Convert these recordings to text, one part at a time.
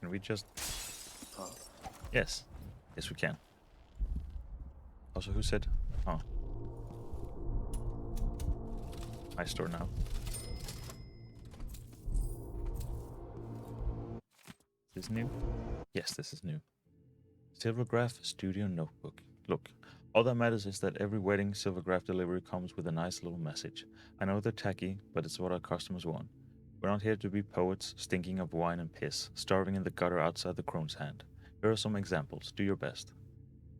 Can we just... Yes. Yes, we can. Also, who said... Oh. My store now. Is this new? Yes, this is new. Silvergraph Studio Notebook. Look, all that matters is that every wedding Silvergraph delivery comes with a nice little message. I know they're tacky, but it's what our customers want. We're not here to be poets, stinking of wine and piss, starving in the gutter outside the crone's hand. Here are some examples. Do your best.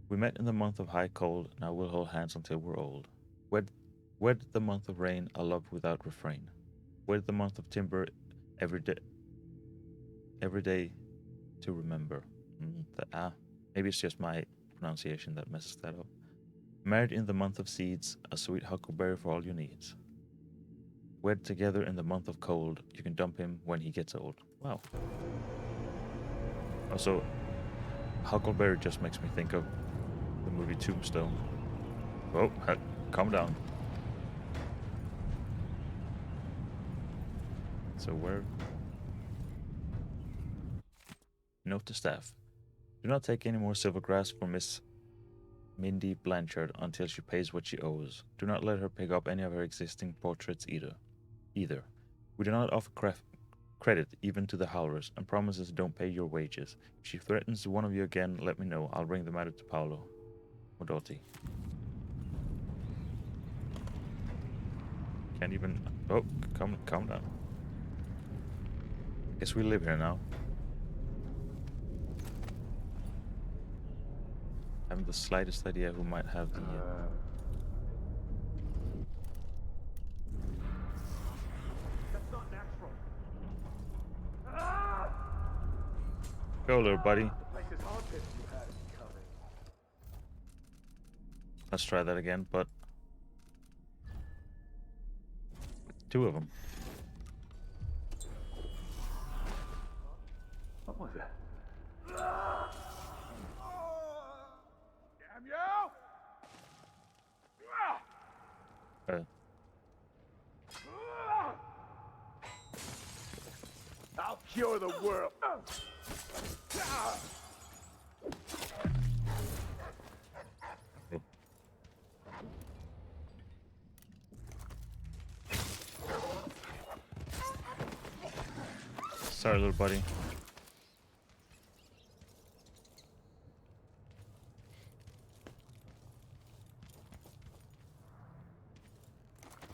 We met in the month of high cold, now we'll hold hands until we're old. Wed the month of rain, a love without refrain. Wed the month of timber, every day to remember. Maybe it's just my pronunciation that messes that up. Married in the month of seeds, a sweet huckleberry for all your needs. Wed together in the month of cold, you can dump him when he gets old. Wow. Also, huckleberry just makes me think of the movie Tombstone. Oh, calm down. So where? Note to staff. Do not take any more silvergrass for Miss Mindy Blanchard until she pays what she owes. Do not let her pick up any of her existing portraits either. We do not offer credit even to the howlers, and promises don't pay your wages. If she threatens one of you again, let me know. I'll bring the matter to Paolo. Modotti. Can't even... Oh, calm down. Guess we live here now. I haven't the slightest idea who might have the... That's not natural. Go, little buddy. The place is haunted. You had it coming. Let's try that again, but... two of them. What was that? Damn you! I'll cure the world. Sorry, little buddy.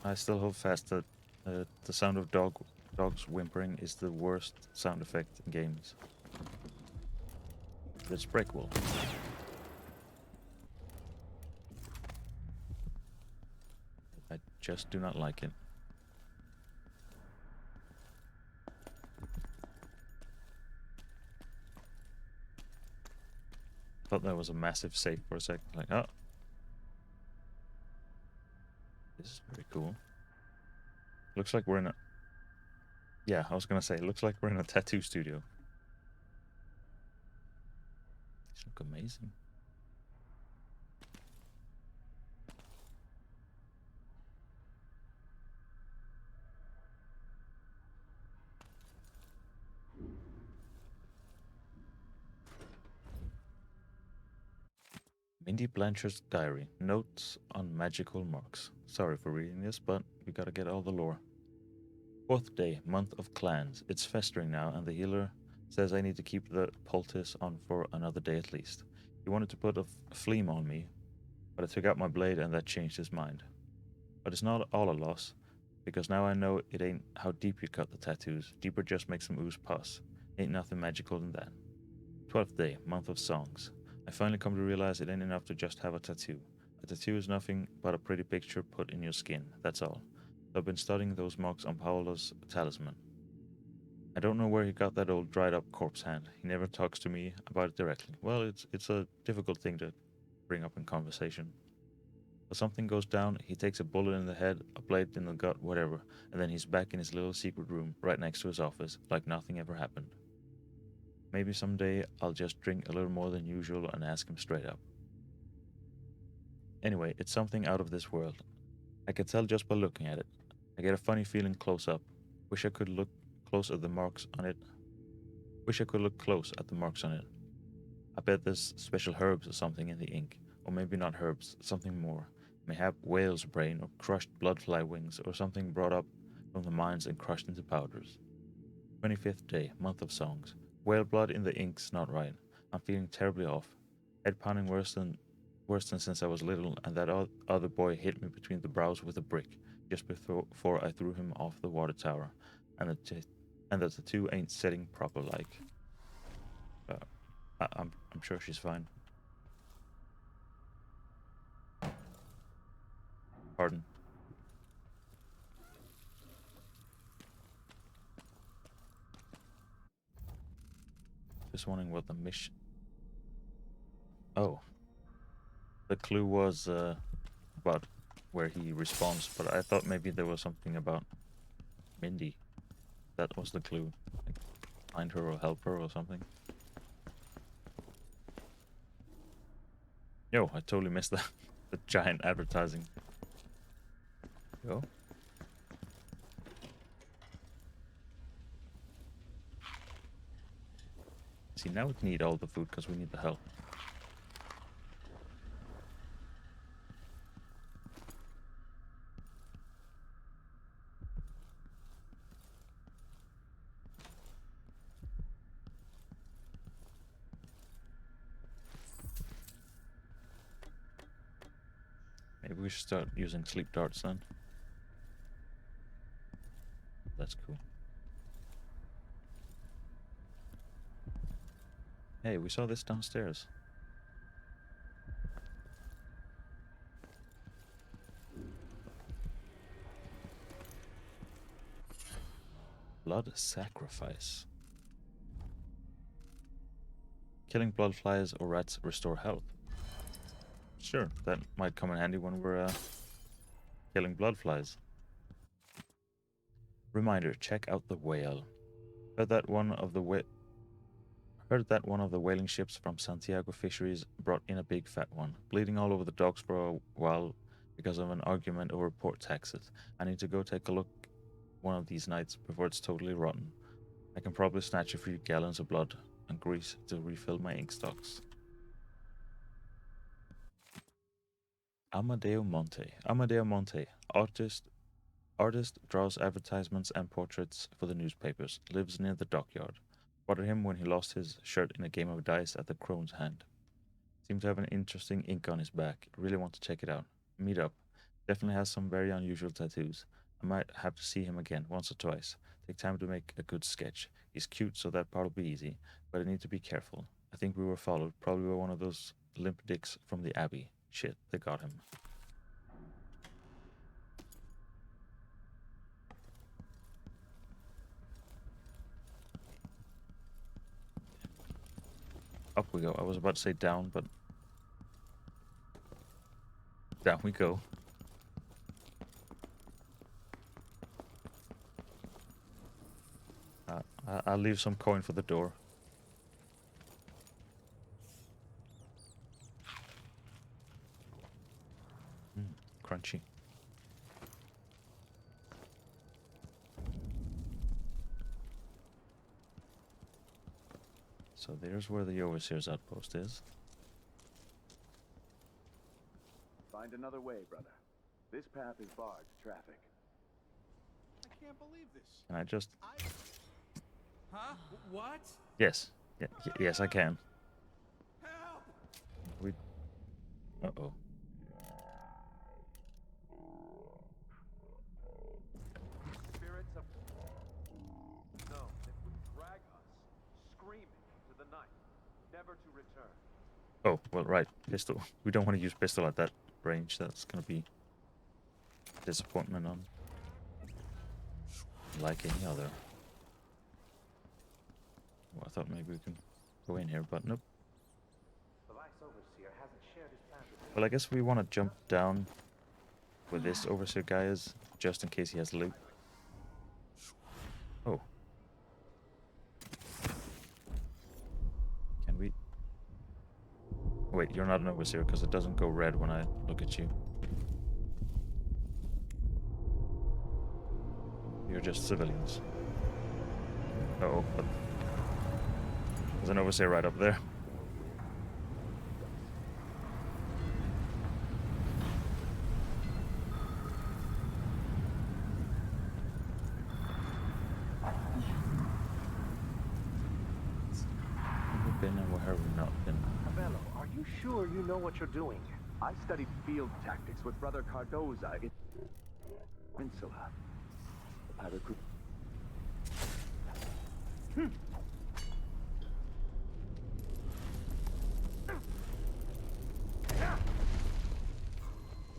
I still hold fast that the sound of dogs whimpering is the worst sound effect in games. But it's breakable. I just do not like it. Thought that was a massive safe for a second. Like, oh. This is very cool. Looks like we're in a... Yeah, I was gonna say, looks like we're in a tattoo studio. These look amazing. Mindy Blanchard's diary. Notes on magical marks. Sorry for reading this, but we gotta get all the lore. 4th day, month of clans. It's festering now, and the healer says I need to keep the poultice on for another day at least. He wanted to put a fleam on me, but I took out my blade and that changed his mind. But it's not all a loss, because now I know it ain't how deep you cut the tattoos. Deeper just makes them ooze pus. Ain't nothing magical than that. 12th day, month of songs. I finally come to realize it ain't enough to just have a tattoo. A tattoo is nothing but a pretty picture put in your skin, that's all. So I've been studying those marks on Paolo's talisman. I don't know where he got that old dried up corpse hand. He never talks to me about it directly. Well, it's a difficult thing to bring up in conversation. But something goes down, he takes a bullet in the head, a blade in the gut, whatever, and then he's back in his little secret room right next to his office, like nothing ever happened. Maybe someday I'll just drink a little more than usual and ask him straight up. Anyway, it's something out of this world. I can tell just by looking at it. I get a funny feeling close up. Wish I could look closer at the marks on it. Wish I could look close at the marks on it. I bet there's special herbs or something in the ink. Or maybe not herbs, something more. Mayhap whale's brain or crushed bloodfly wings or something brought up from the mines and crushed into powders. 25th day, month of songs. Whale blood in the ink's not right. I'm feeling terribly off. Head pounding worse than since I was little, and that other boy hit me between the brows with a brick just before I threw him off the water tower, and that the two ain't setting proper like. Uh, I'm sure she's fine. Pardon. Just wondering what the mission. Oh, the clue was about where he respawns, but I thought maybe there was something about Mindy. That was the clue. Like, find her or help her or something. Yo, I totally missed that. The giant advertising. Yo. See, now we need all the food because we need the help. Maybe we should start using sleep darts then. That's cool. Hey, we saw this downstairs. Blood sacrifice. Killing blood flies or rats restore health. Sure, that might come in handy when we're killing blood flies. Reminder, check out the whale. Heard that one of the whaling ships from Santiago Fisheries brought in a big fat one, bleeding all over the docks for a while because of an argument over port taxes. I need to go take a look one of these nights before it's totally rotten. I can probably snatch a few gallons of blood and grease to refill my ink stocks. Amadeo Monte, artist draws advertisements and portraits for the newspapers, lives near the dockyard. Spotted him when he lost his shirt in a game of dice at the Crone's Hand. Seemed to have an interesting ink on his back. Really want to check it out. Meet up. Definitely has some very unusual tattoos. I might have to see him again once or twice. Take time to make a good sketch. He's cute, so that part'll be easy, but I need to be careful. I think we were followed, probably by one of those limp dicks from the Abbey. Shit, they got him. Up we go. I was about to say down, but down we go. I'll leave some coin for the door. Crunchy. So there's where the overseer's outpost is. Find another way, brother. This path is barred to traffic. I can't believe this. Can I just... Huh? What? Yes. Yes, I can. Help! We... Uh-oh. Spirits of... No, it would drag us, screaming into the night, never to return. Oh, well, right. Pistol. We don't want to use pistol at that range. That's gonna be disappointment on like any other. Well, I thought maybe we can go in here, but nope. The Vice Overseer hasn't shared his plans with me. Well, I guess we want to jump down where this overseer guy is, just in case he has loot. Oh. Can we... Wait, you're not an overseer because it doesn't go red when I look at you. You're just civilians. Uh-oh, but... There's an overseer right up there. Where have we been and where have we not been? Abello, are you sure you know what you're doing? I studied field tactics with Brother Cardoza in Peninsula. I recruit.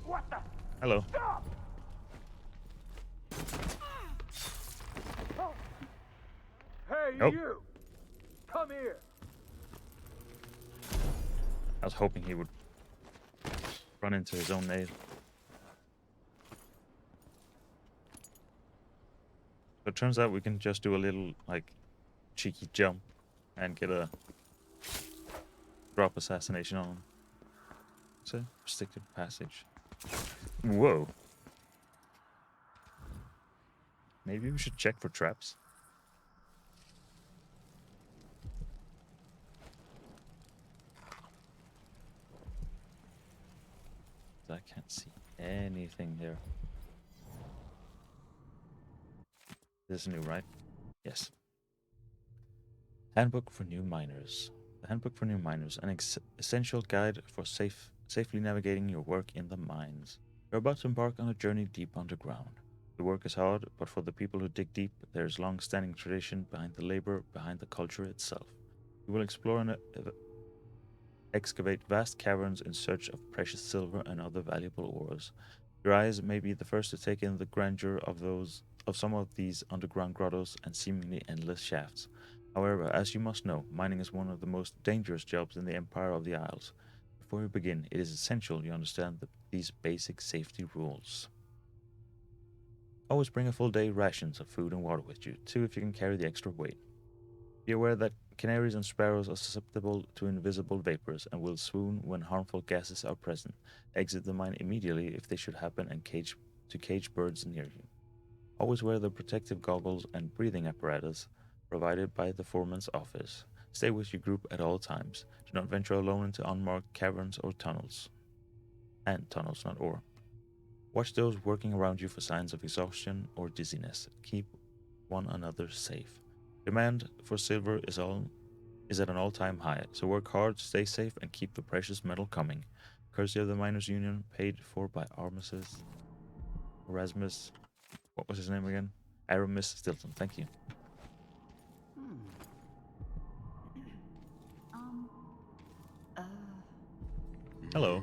What the? Hello. Stop! Oh. Hey, Nope. you! Come here! I was hoping he would run into his own nade. So it turns out we can just do a little, like, cheeky jump and get a drop assassination on him. It's a restricted passage. Whoa. Maybe we should check for traps. I can't see anything here. This is new, right? Yes. Handbook for New Miners. The Handbook for New Miners, an essential guide for safely navigating your work in the mines. You're about to embark on a journey deep underground. The work is hard, but for the people who dig deep, there is long-standing tradition behind the labor, behind the culture itself. You will explore and excavate vast caverns in search of precious silver and other valuable ores. Your eyes may be the first to take in the grandeur of some of these underground grottos and seemingly endless shafts. However, as you must know, mining is one of the most dangerous jobs in the Empire of the Isles. Before you begin, it is essential you understand these basic safety rules. Always bring a full day rations of food and water with you, too if you can carry the extra weight. Be aware that canaries and sparrows are susceptible to invisible vapors and will swoon when harmful gases are present. Exit the mine immediately if they should happen and cage birds near you. Always wear the protective goggles and breathing apparatus provided by the foreman's office. Stay with your group at all times. Do not venture alone into unmarked caverns or tunnels. And tunnels, not ore. Watch those working around you for signs of exhaustion or dizziness. Keep one another safe. Demand for silver is at an all-time high, so work hard, stay safe, and keep the precious metal coming. Courtesy of the Miners' Union, paid for by Erasmus, what was his name again? Aramis Stilton, thank you. Hello.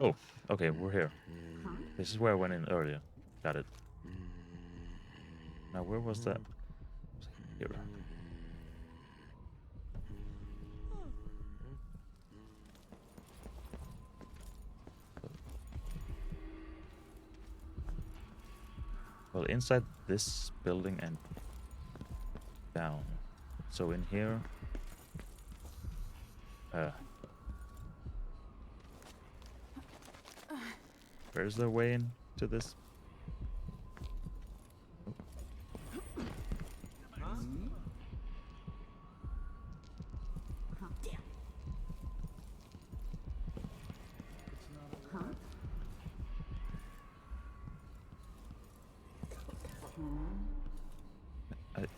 Oh, okay, we're here. This is where I went in earlier. Got it. Now, where was that? Here. Well, inside this building and down. So in here... where's the way into this?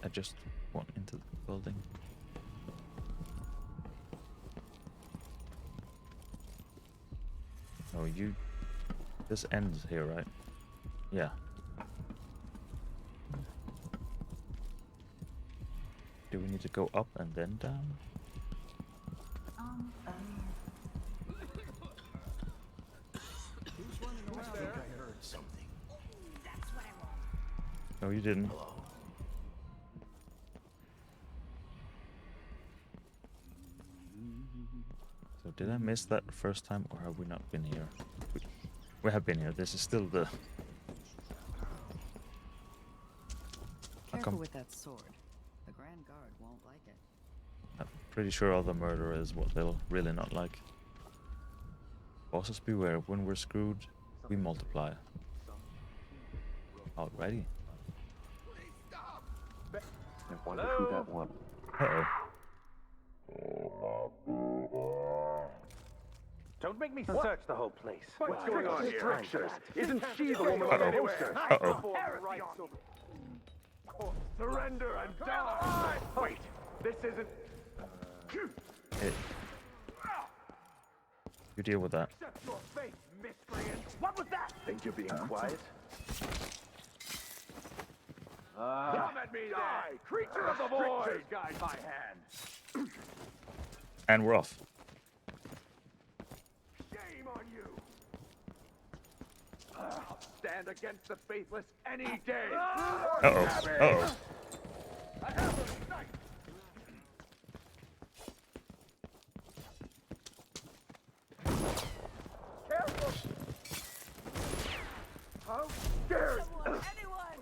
I just went into the building. Oh, this ends here, right? Yeah. Do we need to go up and then down? Who's running around there? I heard something. No, you didn't. So did I miss that first time, or have we not been here? We have been here. This is still the... Careful with that sword. The Grand Guard won't like it. I'm pretty sure all the murder is what they'll really not like. Bosses beware, when we're screwed, we multiply. Alrighty. I wonder who that was. Uh-oh. Don't make me search the whole place. What's going on here? Strictures. Isn't she the woman on the poster? Surrender and die! Wait, this isn't... Hey. You deal with that. Accept your fate, miscreant! What was that? Think you're being quiet? Come at me, die! Creature of the void! Guide my hand! And we're off. Shame on you! I'll stand against the faithless any day! Uh-oh. Uh-oh. I have him in sight! Careful! How dare you! Anyone!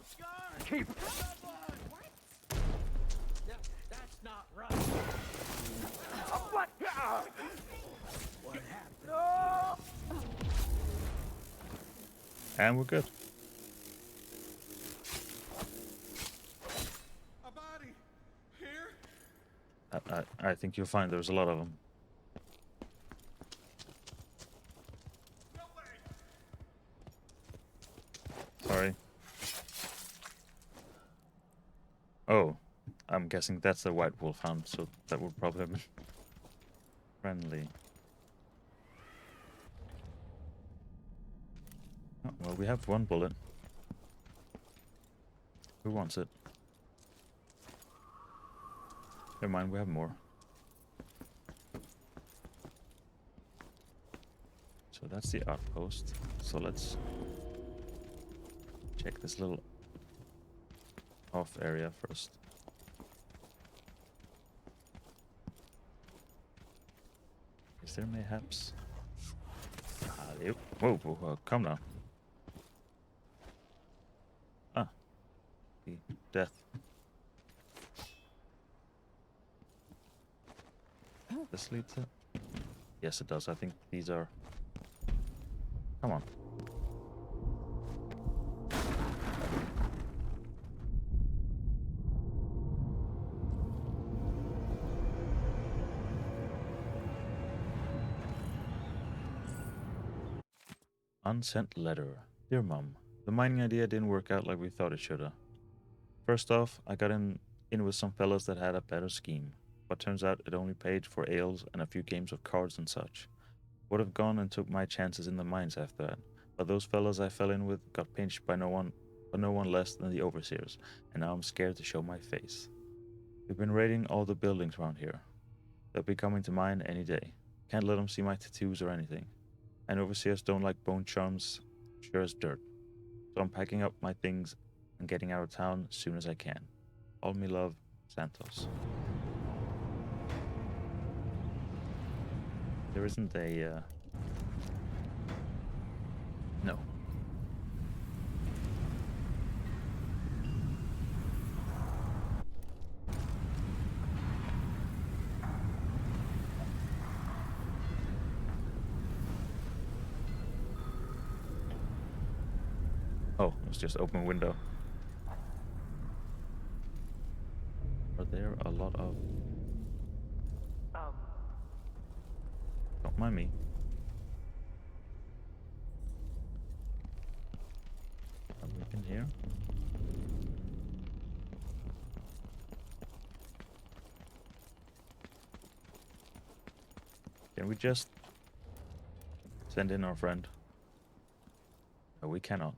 Keep... That's not right. What? What happened? No! And we're good. A body here? I think you'll find there's a lot of them. No way. Sorry. Oh, I'm guessing that's the white wolf hound, so that would probably have been friendly. Oh, well, we have one bullet. Who wants it? Never mind, we have more. So that's the outpost. So let's check this little off area first. Is there mayhaps? Whoa, whoa, whoa, come now. Ah, the death. This leads it? Yes, it does. I think these are... Come on. Unsent letter. Dear Mum, the mining idea didn't work out like we thought it shoulda. First off, I got in with some fellas that had a better scheme, but turns out it only paid for ales and a few games of cards and such. Would have gone and took my chances in the mines after that, but those fellas I fell in with got pinched by no one less than the overseers, and now I'm scared to show my face. We've been raiding all the buildings around here. They'll be coming to mine any day. Can't let them see my tattoos or anything. And overseers don't like bone charms, sure as dirt. So I'm packing up my things and getting out of town as soon as I can. All me love, Santos. There isn't a, No. Oh, it was just open window. Are there a lot of... Don't mind me. Have we been here? Can we just send in our friend? No, we cannot.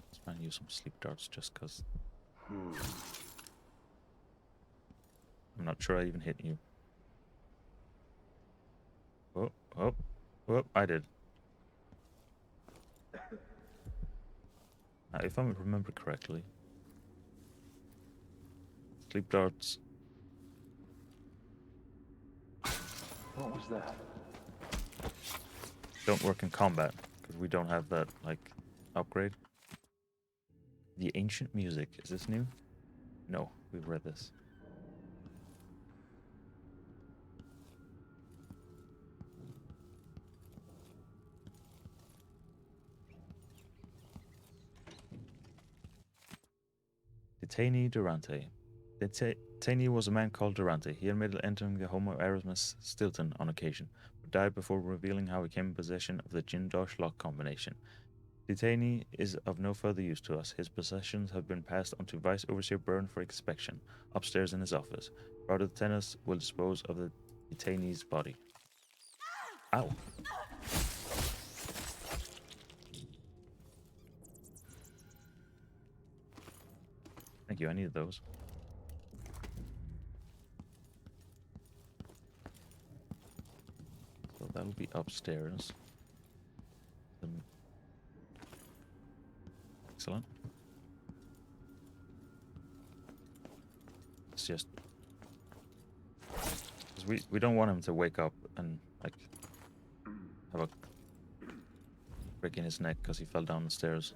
Let's try and use some sleep darts just because. I'm not sure I even hit you. Oh, oh, oh, I did. Now, if I remember correctly, sleep darts. What was that? Don't work in combat because we don't have that like upgrade. The ancient music, is this new? No, we've read this. Taney Durante. Taney was a man called Durante. He admitted entering the home of Aramis Stilton on occasion, but died before revealing how he came in possession of the Jindosh lock combination. Taney is of no further use to us. His possessions have been passed on to Vice Overseer Byrne for inspection, upstairs in his office. Brother Tennis will dispose of the Taney's body. Ow! Thank you, I needed those. So that'll be upstairs. Excellent. It's just... we don't want him to wake up and, like, have a break in his neck because he fell down the stairs.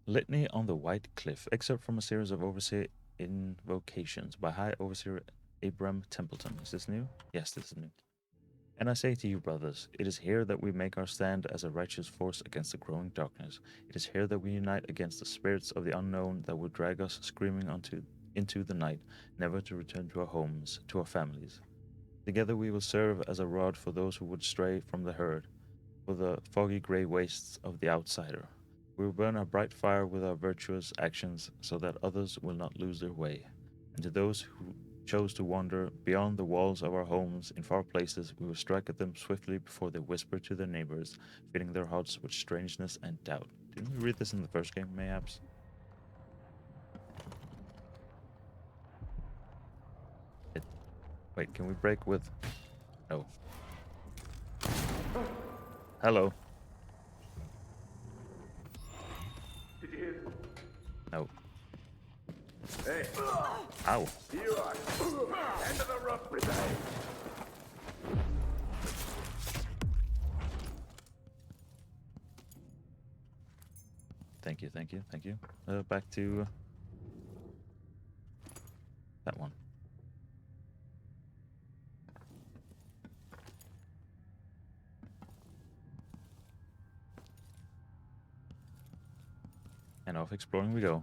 Litany on the White Cliff, excerpt from a series of Overseer invocations by High Overseer Abram Templeton. Is this new? Yes, this is new. And I say to you, brothers, it is here that we make our stand as a righteous force against the growing darkness. It is here that we unite against the spirits of the unknown that would drag us screaming into the night, never to return to our homes, to our families. Together we will serve as a rod for those who would stray from the herd, for the foggy gray wastes of the outsider. We will burn a bright fire with our virtuous actions so that others will not lose their way. And to those who chose to wander beyond the walls of our homes in far places, we will strike at them swiftly before they whisper to their neighbors, filling their hearts with strangeness and doubt. Didn't we read this in the first game, mayhaps? Wait, can we break with... No. Hello. Did you hear? No. Hey, Ow. here you are. End of the rough brigade. Thank you, thank you, thank you. Back to... that one. And off exploring we go.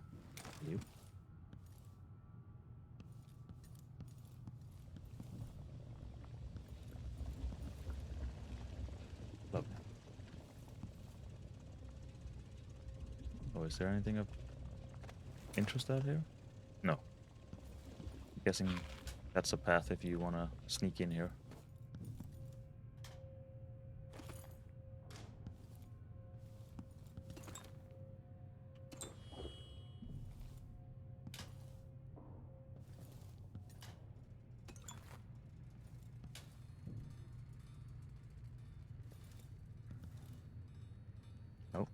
You. Lovely. Oh, is there anything of interest out here? No. Guessing that's a path if you want to sneak in here. Oh.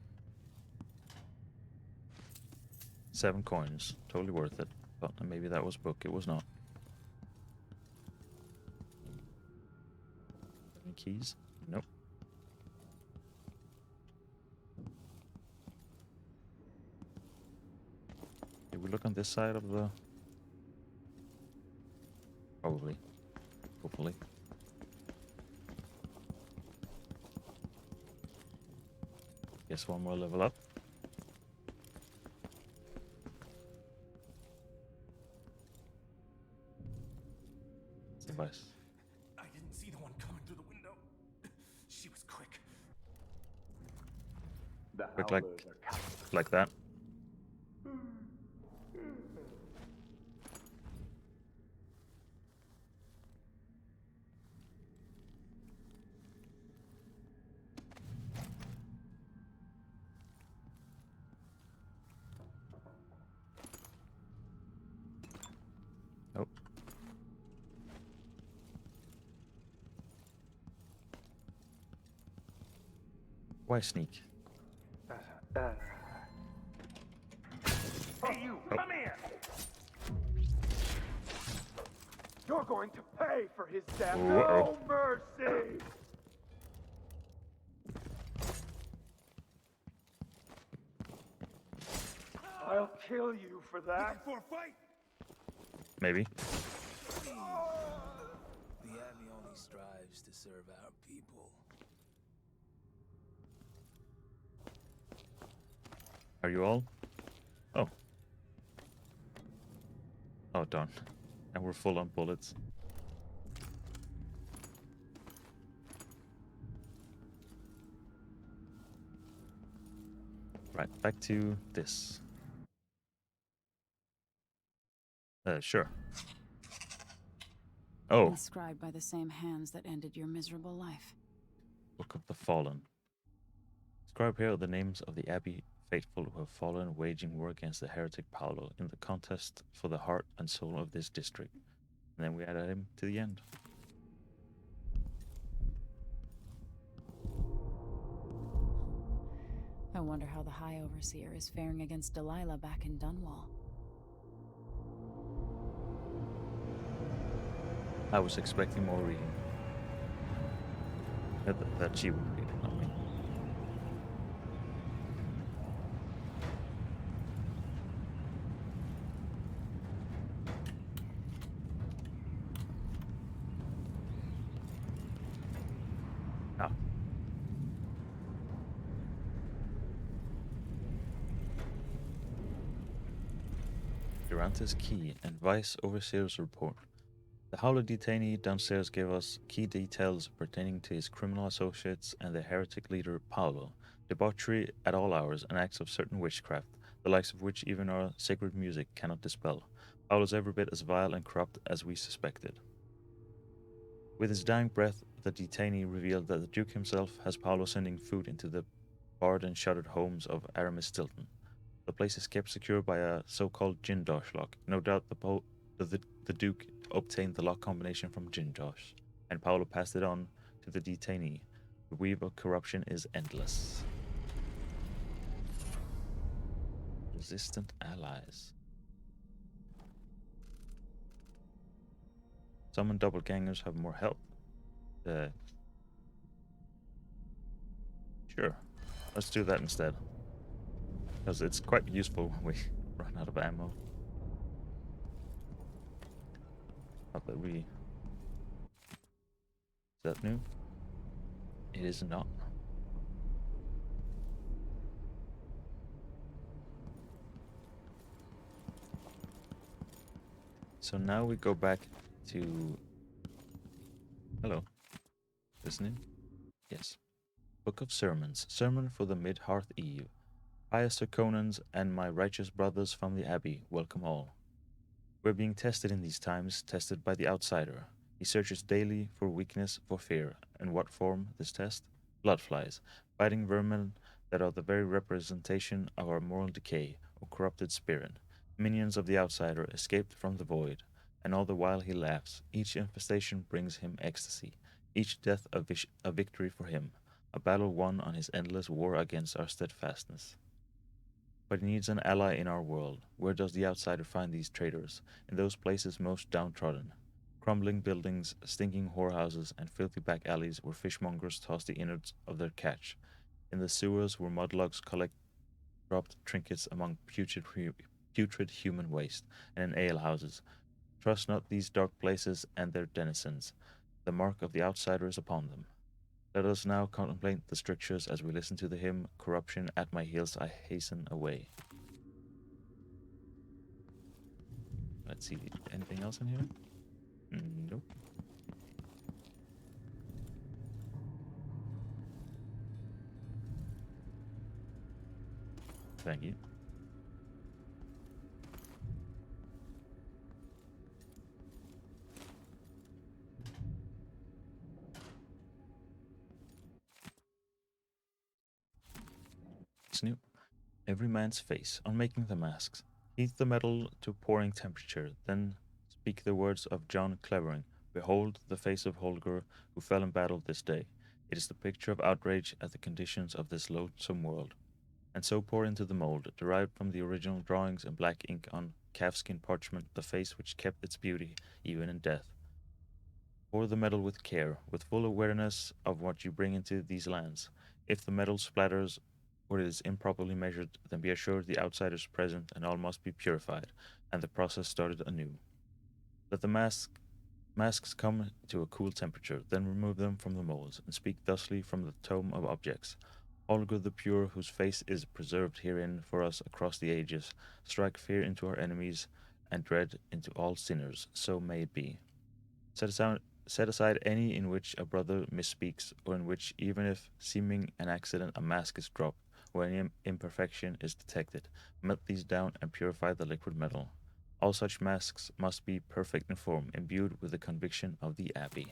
7 coins. Totally worth it. But maybe that was book. It was not. Any keys? Nope. Did we look on this side of the... Probably. Hopefully. Guess one more level up. Device. I didn't see the one coming through the window. She was quick. The Quick howlers are cowards. like that. Oh. Why sneak? Hey, you, come here! You're going to pay for his death. Uh-oh. No mercy! I I'll kill you for that. For a fight? Maybe. The Abbey only strives to serve our people. Are you all? Oh. Oh, darn. And we're full on bullets. Right, back to this. Sure. Oh, Inscribed by the same hands that ended your miserable life. Book of the Fallen. Inscribe here are the names of the Abbey faithful who have fallen waging war against the heretic Paolo in the contest for the heart and soul of this district. And then we added him to the end. I wonder how the High Overseer is faring against Delilah back in Dunwall. I was expecting more reading. That she would read it, not me. Ah. Durante's key and Vice Overseer's report. The Howler detainee downstairs gave us key details pertaining to his criminal associates and the heretic leader Paolo, debauchery at all hours and acts of certain witchcraft, the likes of which even our sacred music cannot dispel. Paolo's every bit as vile and corrupt as we suspected. With his dying breath, the detainee revealed that the Duke himself has Paolo sending food into the barred and shuttered homes of Aramis Stilton. The place is kept secure by a so-called Jindosh lock. No doubt the Duke obtained the lock combination from Jindosh, and Paolo passed it on to the detainee. The weave of corruption is endless. Resistant allies. Some doppelgangers have more health. Sure, let's do that instead. Because it's quite useful when we run out of ammo. Not that we... Is that new? It is not. So now we go back to... Hello. Listening? Yes. Book of Sermons. Sermon for the Mid-Hearth Eve. Pious Sir Conans and my righteous brothers from the Abbey, welcome all. We're being tested in these times, tested by the outsider. He searches daily for weakness, for fear. And what form, this test? Bloodflies, biting vermin that are the very representation of our moral decay or corrupted spirit. Minions of the outsider escaped from the void. And all the while he laughs. Each infestation brings him ecstasy. Each death a victory for him. A battle won on his endless war against our steadfastness. But he needs an ally in our world. Where does the outsider find these traitors? In those places most downtrodden. Crumbling buildings, stinking whorehouses, and filthy back alleys where fishmongers toss the innards of their catch. In the sewers where mudlogs collect dropped trinkets among putrid human waste, and in alehouses. Trust not these dark places and their denizens. The mark of the outsider is upon them. Let us now contemplate the strictures as we listen to the hymn, Corruption at my heels I hasten away. Let's see, anything else in here? Nope. Thank you. New. Every man's face on making the masks. Heat the metal to pouring temperature, then speak the words of John Clevering. Behold the face of Holger, who fell in battle this day. It is the picture of outrage at the conditions of this loathsome world. And so pour into the mold, derived from the original drawings in black ink on calfskin parchment, the face which kept its beauty even in death. Pour the metal with care, with full awareness of what you bring into these lands. If the metal splatters what is improperly measured, then be assured the outside is present and all must be purified, and the process started anew. Let the masks come to a cool temperature, then remove them from the molds, and speak thusly from the tome of objects. All good the pure, whose face is preserved herein for us across the ages, strike fear into our enemies, and dread into all sinners, so may it be. Set aside any in which a brother misspeaks, or in which, even if seeming an accident, a mask is dropped, or any imperfection is detected. Melt these down and purify the liquid metal. All such masks must be perfect in form, imbued with the conviction of the Abbey.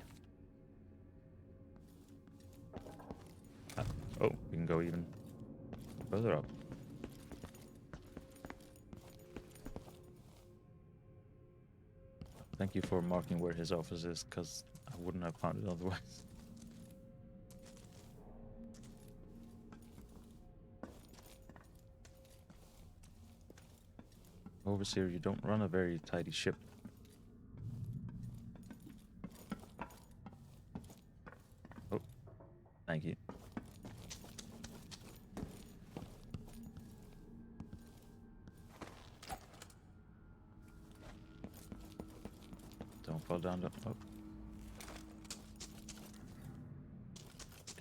Oh, we can go even further up. Thank you for marking where his office is, because I wouldn't have found it otherwise. Overseer, you don't run a very tidy ship. Oh, thank you. Don't fall down the... Oh.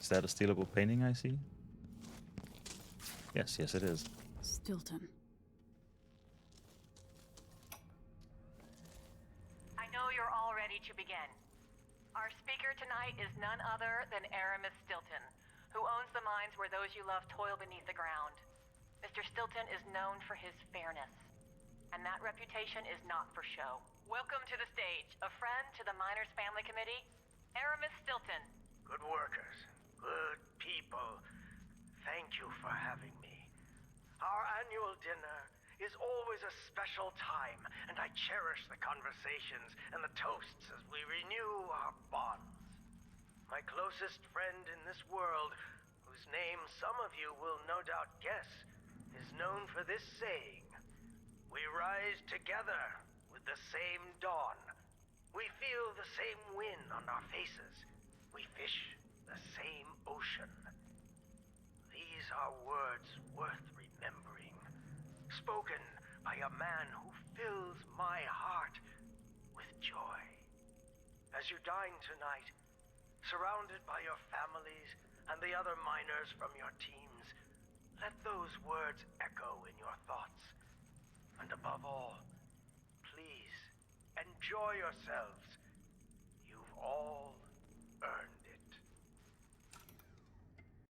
Is that a stealable painting I see? Yes, it is. Stilton. I know you're all ready to begin. Our speaker tonight is none other than Aramis Stilton, who owns the mines where those you love toil beneath the ground. Mr. Stilton is known for his fairness, and that reputation is not for show. Welcome to the stage, a friend to the Miners Family Committee, Aramis Stilton. Good workers, good people, thank you for having me. Our annual dinner is always a special time, and I cherish the conversations and the toasts as we renew our bonds. My closest friend in this world, whose name some of you will no doubt guess, is known for this saying: we rise together with the same dawn. We feel the same wind on our faces. We fish the same ocean. These are words worth remembering, spoken by a man who fills my heart with joy. As you dine tonight, surrounded by your families and the other miners from your teams, let those words echo in your thoughts. And above all, please, enjoy yourselves. You've all